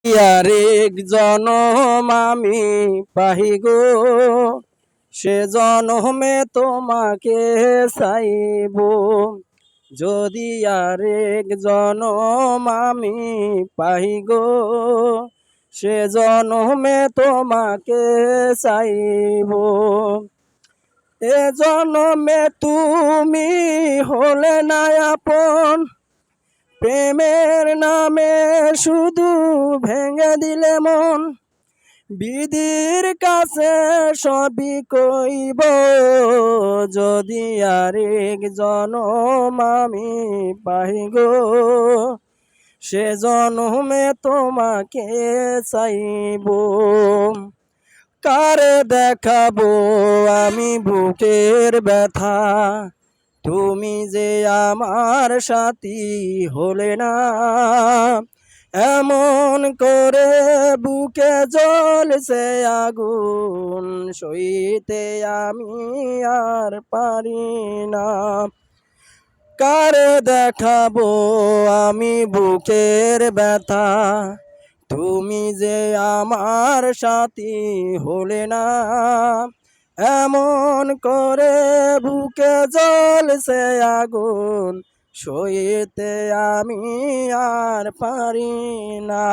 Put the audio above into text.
আরেক জনম আমি পাহি গো, সে জনমে তোমাকে চাইব। যদি আরেক জনম আমি পাহি গো, সে জনমে তোমাকে চাইব। এ জনমে তুমি হলে না আপন, প্রেমের নামে শুধু ভেঙে দিলে মন। বিধির কাছে সবই কইব, যদি আরেক জনম আমি পাই গো, সে জনমে তোমাকে চাইব। কারে দেখাবো আমি বুকের ব্যথা, তুমি যে আমার সাথী হলে না। এমন করে বুকে জ্বলছে আগুন, সইতে আমি আর পারি না। কারে দেখাবো আমি বুকের ব্যথা, তুমি যে আমার সাথী হলে না। এমন করে বুকে জ্বলছে আগুন, সইতে আমি আর পারি না।